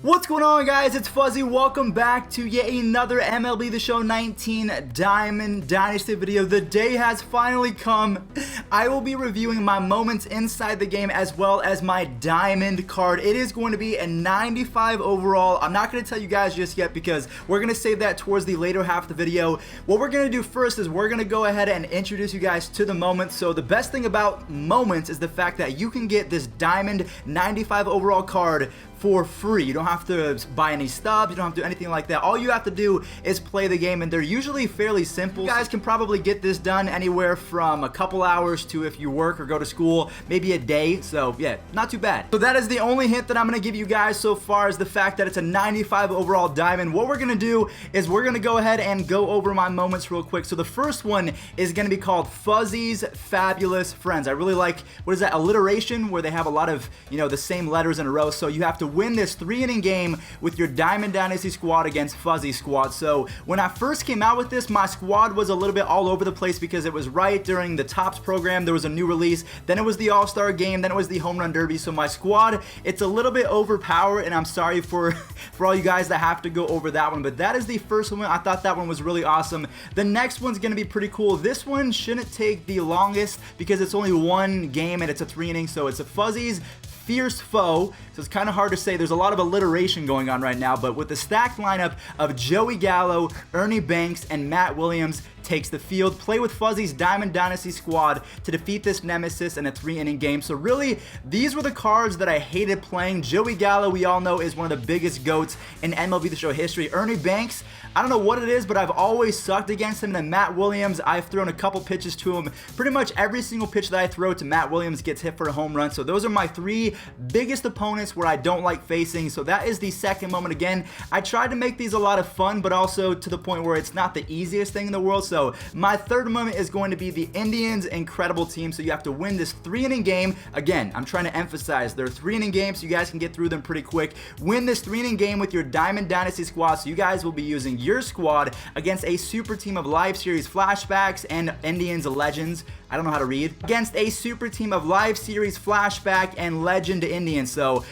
What's going on, guys? It's Fuzzy. Welcome back to yet another MLB The Show 19 Diamond Dynasty video. The day has finally come. I will be reviewing my moments inside the game as well as my diamond card. It is going to be a 95 overall. I'm not going to tell you guys just yet because we're going to save that towards the later half of the video. What we're going to do first is we're going to go ahead and introduce you guys to the moments. So the best thing about moments is the fact that you can get this diamond 95 overall card for free. You don't have to buy any stubs, you don't have to do anything like that. All you have to do is play the game, and they're usually fairly simple. You guys can probably get this done anywhere from a couple hours to, if you work or go to school, maybe a day. So yeah, not too bad. So that is the only hint that I'm going to give you guys so far, is the fact that it's a 95 overall diamond. What we're going to do is we're going to go ahead and go over my moments real quick. So the first one is going to be called Fuzzy's Fabulous Friends. I really like, what is that, alliteration, where they have a lot of, you know, the same letters in a row. So you have to win this 3-inning game with your Diamond Dynasty squad against Fuzzy's squad. So when I first came out with this, my squad was a little bit all over the place because it was right during the Topps program. There was a new release, then it was the All-Star game, then it was the Home Run Derby. So my squad, it's a little bit overpowered, and I'm sorry for all you guys that have to go over that one, but that is the first one. I thought that one was really awesome. The next one's gonna be pretty cool. This one shouldn't take the longest because it's only one game and it's a 3-inning, so it's a Fuzzy's Fierce Foe, so it's kind of hard to say. There's a lot of alliteration going on right now, but with the stacked lineup of Joey Gallo, Ernie Banks, and Matt Williams takes the field. Play with Fuzzy's Diamond Dynasty squad to defeat this nemesis in a 3-inning game. So really, these were the cards that I hated playing. Joey Gallo, we all know, is one of the biggest GOATs in MLB The Show history. Ernie Banks, I don't know what it is, but I've always sucked against him. And then Matt Williams, I've thrown a couple pitches to him. Pretty much every single pitch that I throw to Matt Williams gets hit for a home run. So those are my 3 biggest opponents where I don't like facing. So that is the second moment. Again, I tried to make these a lot of fun, but also to the point where it's not the easiest thing in the world. So my third moment is going to be the Indians' incredible team. So you have to win this 3-inning game. Again, I'm trying to emphasize they're 3-inning games, so you guys can get through them pretty quick. Win this 3-inning game with your Diamond Dynasty squad. So you guys will be using your squad against a super team of live series flashbacks and Indians legends. I don't know how to read. Against a super team of live series flashback and legend Indians. So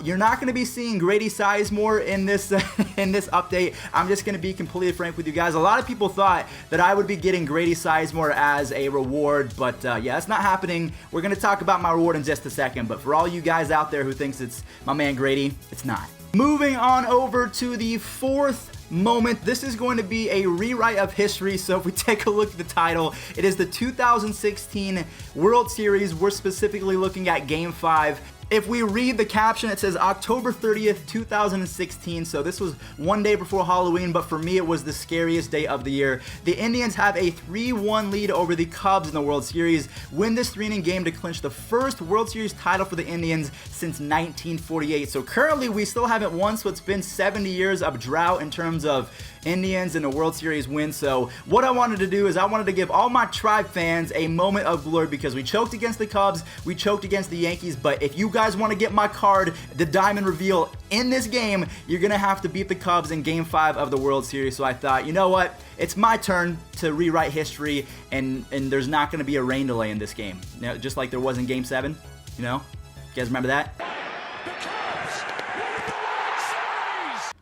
you're not going to be seeing Grady Sizemore in this in this update. I'm just going to be completely frank with you guys. A lot of people thought that I would be getting Grady Sizemore as a reward, but yeah, that's not happening. We're going to talk about my reward in just a second, but for all you guys out there who thinks it's my man Grady, it's not. Moving on over to the fourth moment. This is going to be a rewrite of history. So if we take a look at the title, it is the 2016 World Series. We're specifically looking at Game 5. If we read the caption, it says October 30th, 2016. So this was one day before Halloween, but for me, it was the scariest day of the year. The Indians have a 3-1 lead over the Cubs in the World Series. Win this 3-inning game to clinch the first World Series title for the Indians since 1948. So currently, we still haven't won, so it's been 70 years of drought in terms of Indians and a World Series win. So what I wanted to do is I wanted to give all my Tribe fans a moment of glory because we choked against the Cubs, we choked against the Yankees, but if you guys want to get my card, the Diamond Reveal, in this game, you're going to have to beat the Cubs in Game 5 of the World Series. So I thought, you know what? It's my turn to rewrite history, and there's not going to be a rain delay in this game. You know, just like there was in Game 7, you know? You guys remember that?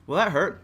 Well, that hurt.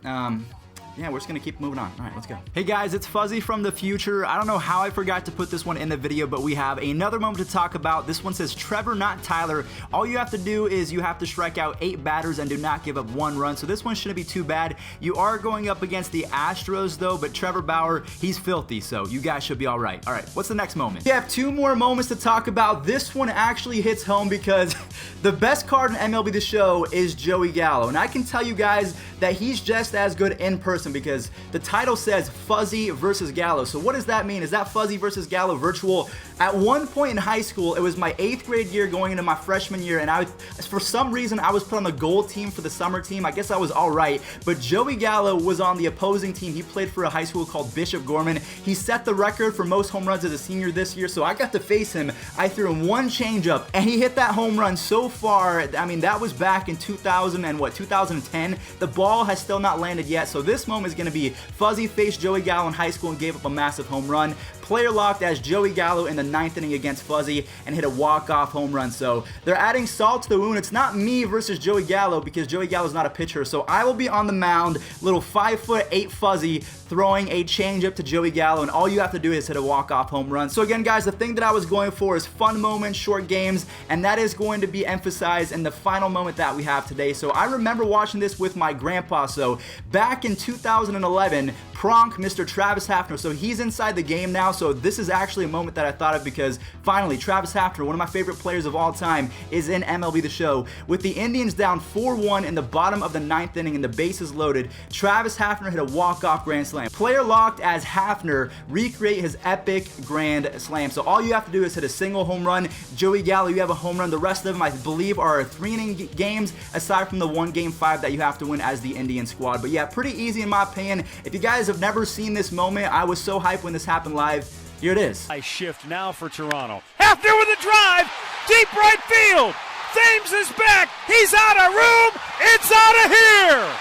Yeah, we're just gonna keep moving on. All right, let's go. Hey guys, it's Fuzzy from the future. I don't know how I forgot to put this one in the video, but we have another moment to talk about. This one says Trevor, not Tyler. All you have to do is you have to strike out 8 batters and do not give up 1 run. So this one shouldn't be too bad. You are going up against the Astros though, but Trevor Bauer, he's filthy, so you guys should be all right. All right, what's the next moment? We have 2 more moments to talk about. This one actually hits home because the best card in MLB The Show is Joey Gallo, and I can tell you guys that he's just as good in person because the title says Fuzzy versus Gallo. So what does that mean? Is that Fuzzy versus Gallo virtual? At one point in high school, it was my 8th grade year going into my freshman year, and for some reason, I was put on the gold team for the summer team. I guess I was all right, but Joey Gallo was on the opposing team. He played for a high school called Bishop Gorman. He set the record for most home runs as a senior this year, so I got to face him. I threw him 1 changeup, and he hit that home run so far. I mean, that was back in 2010. The ball has still not landed yet, so this moment is going to be Fuzzy faced Joey Gallo in high school and gave up a massive home run. player locked as Joey Gallo in the 9th inning against Fuzzy and hit a walk-off home run. So they're adding salt to the wound. It's not me versus Joey Gallo because Joey Gallo's not a pitcher. So I will be on the mound, little 5'8" Fuzzy, throwing a changeup to Joey Gallo, and all you have to do is hit a walk-off home run. So again, guys, the thing that I was going for is fun moments, short games, and that is going to be emphasized in the final moment that we have today. So I remember watching this with my grandpa. So back in 2011, Pronk, Mr. Travis Hafner, so he's inside the game now. So this is actually a moment that I thought of because finally Travis Hafner, one of my favorite players of all time, is in MLB The Show. With the Indians down 4-1 in the bottom of the 9th inning and the bases loaded, Travis Hafner hit a walk-off grand slam. Player locked as Hafner recreate his epic grand slam. So all you have to do is hit a single home run. Joey Gallo, you have a home run. The rest of them, I believe, are 3-inning games aside from the 1 Game 5 that you have to win as the Indian squad. But yeah, pretty easy in my opinion. If you guys have never seen this moment, I was so hyped when this happened live. Here it is. I shift now for Toronto. Hafner with a drive, deep right field. Thames is back. He's out of room. It's out of here.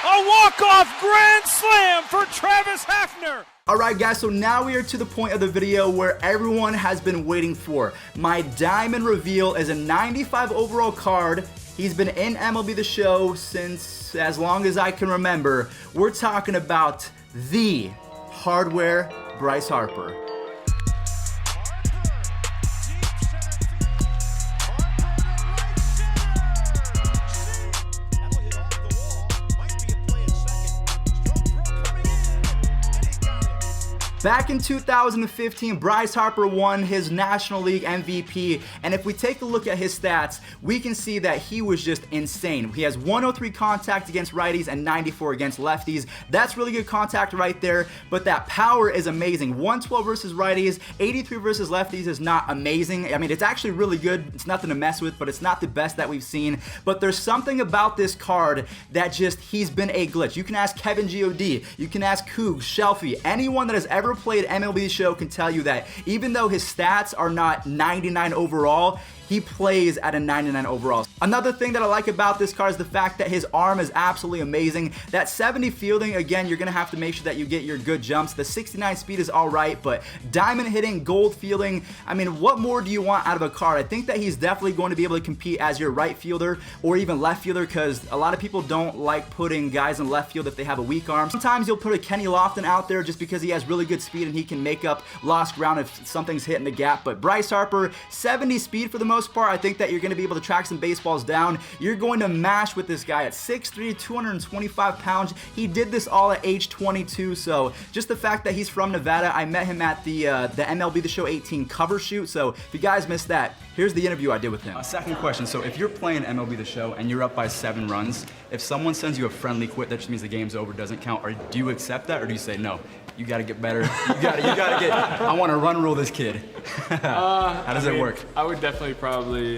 A walk-off grand slam for Travis Hafner. Alright guys, so now we are to the point of the video where everyone has been waiting for. My diamond reveal is a 95 overall card. He's been in MLB The Show since as long as I can remember. We're talking about the hardware Bryce Harper. Back in 2015, Bryce Harper won his National League MVP, and if we take a look at his stats, we can see that he was just insane. He has 103 contact against righties and 94 against lefties. That's really good contact right there, but that power is amazing. 112 versus righties, 83 versus lefties is not amazing. I mean, it's actually really good. It's nothing to mess with, but it's not the best that we've seen. But there's something about this card that just, he's been a glitch. You can ask Kevin G.O.D., you can ask Coog, Shelfie, anyone that has ever played MLB The Show can tell you that even though his stats are not 99 overall, he plays at a 99 overall. Another thing that I like about this card is the fact that his arm is absolutely amazing. That 70 fielding, again, you're gonna have to make sure that you get your good jumps. The 69 speed is all right, but diamond hitting, gold fielding, I mean, what more do you want out of a card? I think that he's definitely going to be able to compete as your right fielder or even left fielder because a lot of people don't like putting guys in left field if they have a weak arm. Sometimes you'll put a Kenny Lofton out there just because he has really good speed and he can make up lost ground if something's hitting the gap, but Bryce Harper, 70 speed for the most part. I think that you're going to be able to track some baseballs down. You're going to mash with this guy at 6'3", 225 pounds. He did this all at age 22, so just the fact that he's from Nevada, I met him at the MLB The Show 18 cover shoot, so if you guys missed that, here's the interview I did with him. Second question, so if you're playing MLB The Show and you're up by 7 runs, if someone sends you a friendly quit, that just means the game's over, doesn't count, or do you accept that, or do you say, no, you gotta get better, you gotta get, I want to run rule this kid. How does it work? I would definitely probably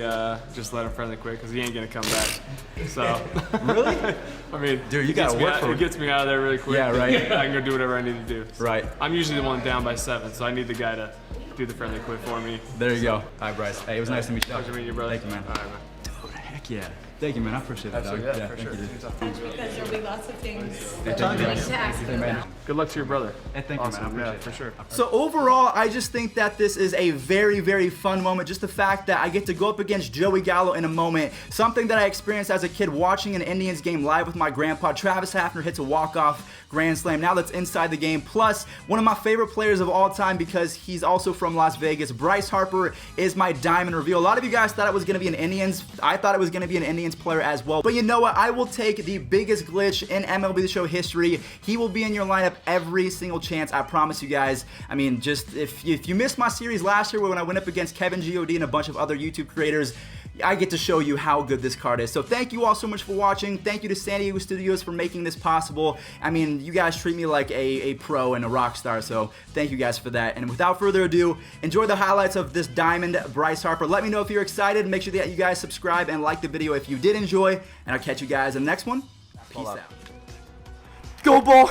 just let him friendly quit because he ain't gonna come back. So really? I mean, dude, you gotta work for it. It gets me out of there really quick. Yeah, right. I can go do whatever I need to do. So right. I'm usually the one down by 7, so I need the guy to do the friendly quit for me. There you go. Hi, Bryce. Hey, it was nice to meet you. Pleasure meeting you, brother. Thank you, man. All right, man. Dude, heck yeah. Thank you, man. I appreciate that, dog. Yeah, for sure. Because there'll be lots of things Hey, to ask you about. Good luck to your brother. Hey, thank Awesome. you, man. I Yeah, for sure. So overall, I just think that this is a very, very fun moment. Just the fact that I get to go up against Joey Gallo in a moment. Something that I experienced as a kid watching an Indians game live with my grandpa. Travis Hafner hits a walk-off grand slam. Now that's inside the game. Plus, one of my favorite players of all time because he's also from Las Vegas. Bryce Harper is my diamond reveal. A lot of you guys thought it was going to be an Indians. I thought it was going to be an Indians player as well. But you know what? I will take the biggest glitch in MLB The Show history. He will be in your lineup every single chance. I promise you guys. I mean, just if you missed my series last year when I went up against Kevin G.O.D. and a bunch of other YouTube creators, I get to show you how good this card is. So thank you all so much for watching. Thank you to San Diego Studios for making this possible. I mean, you guys treat me like a pro and a rock star, so thank you guys for that. And without further ado, enjoy the highlights of this diamond Bryce Harper. Let me know if you're excited. Make sure that you guys subscribe and like the video if you did enjoy. And I'll catch you guys in the next one. Peace out. Go ball!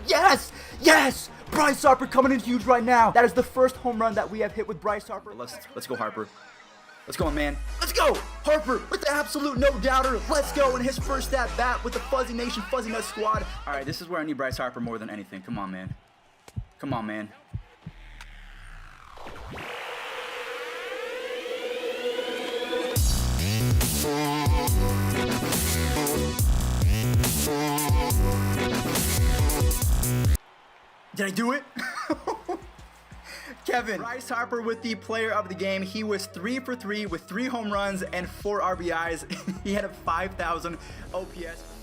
Yes! Yes! Bryce Harper coming in huge right now. That is the first home run that we have hit with Bryce Harper. Let's go, Harper. Let's go, man. Let's go! Harper with the absolute no-doubter. Let's go in his first at-bat with the Fuzzy Nation, Fuzzy Nut Squad. All right, this is where I need Bryce Harper more than anything. Come on, man. Come on, man. Did I do it? Kevin. Bryce Harper with the player of the game. He was 3 for 3 with 3 home runs and 4 RBIs. He had a 5,000 OPS.